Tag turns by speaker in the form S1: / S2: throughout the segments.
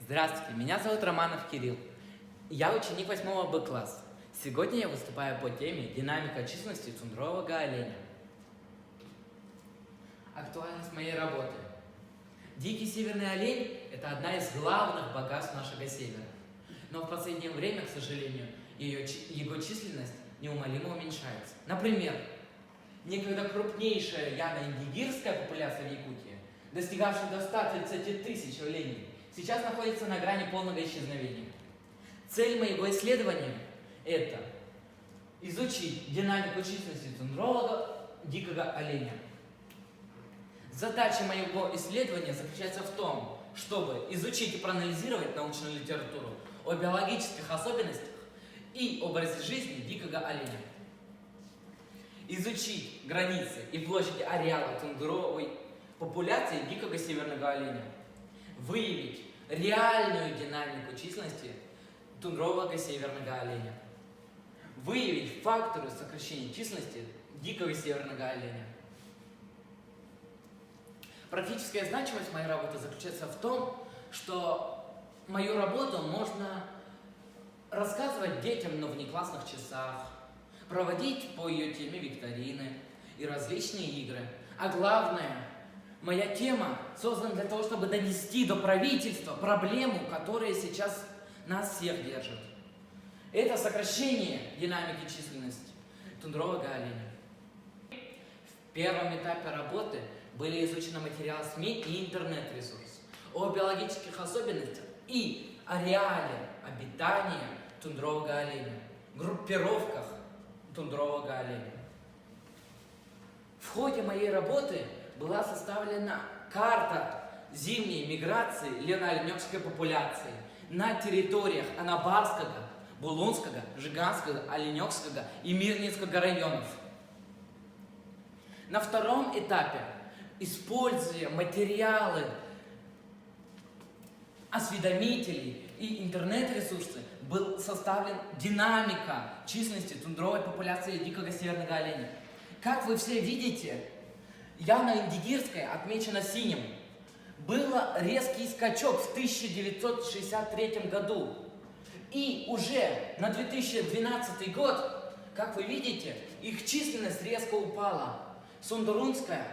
S1: Здравствуйте, меня зовут Романов Кирилл. Я ученик 8 Б класса. Сегодня я выступаю по теме «Динамика численности тундрового оленя». Актуальность моей работы. Дикий северный олень – это одна из главных богатств нашего севера. Но в последнее время, к сожалению, его численность неумолимо уменьшается. Например, некогда крупнейшая яно-индигирская популяция в Якутии, достигавшая до 130 тысяч оленей, сейчас находится на грани полного исчезновения. Цель моего исследования – это изучить динамику численности тундрового дикого оленя. Задача моего исследования заключается в том, чтобы изучить и проанализировать научную литературу о биологических особенностях и образе жизни дикого оленя. Изучить границы и площади ареала тундровой популяции дикого северного оленя. Выявить реальную динамику численности тундрового северного оленя. Выявить факторы сокращения численности дикого северного оленя. Практическая значимость моей работы заключается в том, что мою работу можно рассказывать детям на внеклассных часах, проводить по ее теме викторины и различные игры. А главное, моя тема создана для того, чтобы донести до правительства проблему, которая сейчас нас всех держит. Это сокращение динамики численности тундрового оленя. В первом этапе работы были изучены материалы СМИ и интернет-ресурс о биологических особенностях и ареале обитания тундрового оленя, группировках тундрового оленя. В ходе моей работы была составлена карта зимней миграции лено-оленевской популяции на территориях Анабарского, Булунского, Жиганского, Оленевского и Мирнинского районов. На втором этапе, используя материалы осведомителей и интернет-ресурсы, был составлен динамика численности тундровой популяции дикого северного оленя. Как вы все видите, яно-индигирская отмечена синим. Был резкий скачок в 1963 году. И уже на 2012 год, как вы видите, их численность резко упала. Сундурунская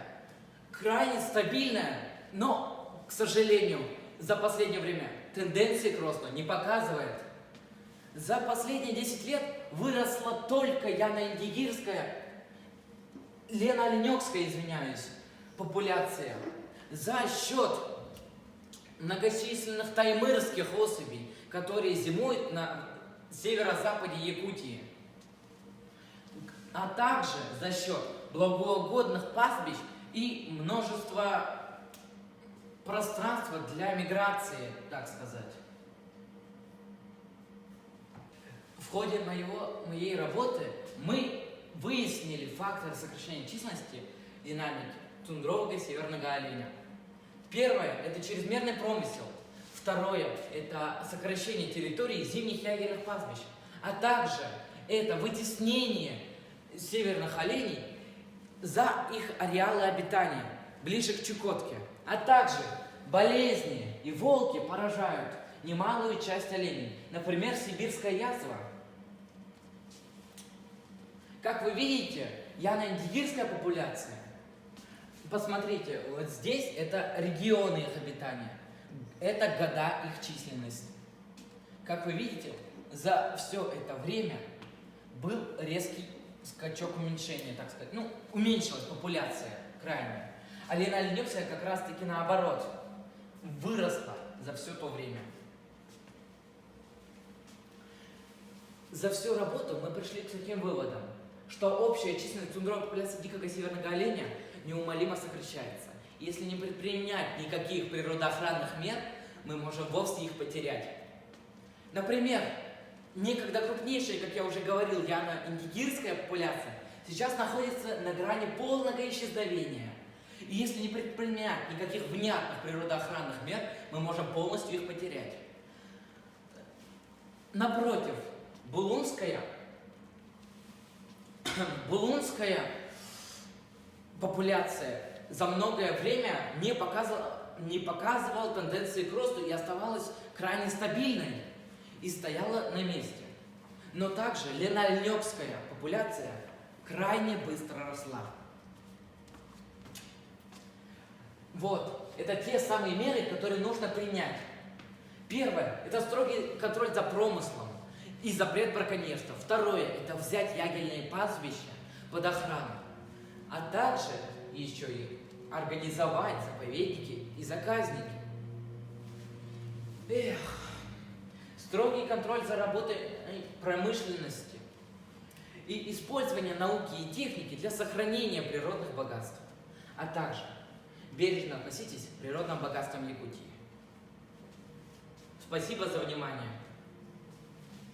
S1: крайне стабильная, но, к сожалению, за последнее время тенденции к росту не показывает. За последние 10 лет выросла только яно-индигирская, лено-оленевская, популяция за счет многочисленных таймырских особей, которые зимуют на северо-западе Якутии, а также за счет благоугодных пастбищ и множества пространства для миграции, так сказать. В ходе моей работы мы выяснили факторы сокращения численности динамики тундрового северного оленя. Первое – это чрезмерный промысел. Второе – это сокращение территории зимних ягельных пастбищ. А также это вытеснение северных оленей за их ареалы обитания, ближе к Чукотке. А также болезни и волки поражают немалую часть оленей. Например, сибирская язва. Как вы видите, яно-индигирская популяция. Посмотрите, вот здесь это регионы их обитания. Это года их численности. Как вы видите, за все это время был резкий скачок уменьшения, так сказать. Уменьшилась популяция крайне. А лено-оленевская как раз таки наоборот. Выросла за все то время. За всю работу мы пришли к таким выводам, что общая численность тундровой популяции дикого северного оленя неумолимо сокращается. Если не предпринять никаких природоохранных мер, мы можем вовсе их потерять. Например, некогда крупнейшая, как я уже говорил, яно-индигирская популяция сейчас находится на грани полного исчезновения. И если не предпринять никаких внятных природоохранных мер, мы можем полностью их потерять. Напротив, булунская популяция за многое время не показывала не показывала тенденции к росту и оставалась крайне стабильной и стояла на месте. Но также ленальнёкская популяция крайне быстро росла. Вот, это те самые меры, которые нужно принять. Первое – это строгий контроль за промыслом и запрет браконьерства. Второе – это взять ягельные пастбища под охрану, а также еще и организовать заповедники и заказники. Строгий контроль за работой промышленности и использование науки и техники для сохранения природных богатств, а также бережно относитесь к природным богатствам Якутии. Спасибо за внимание.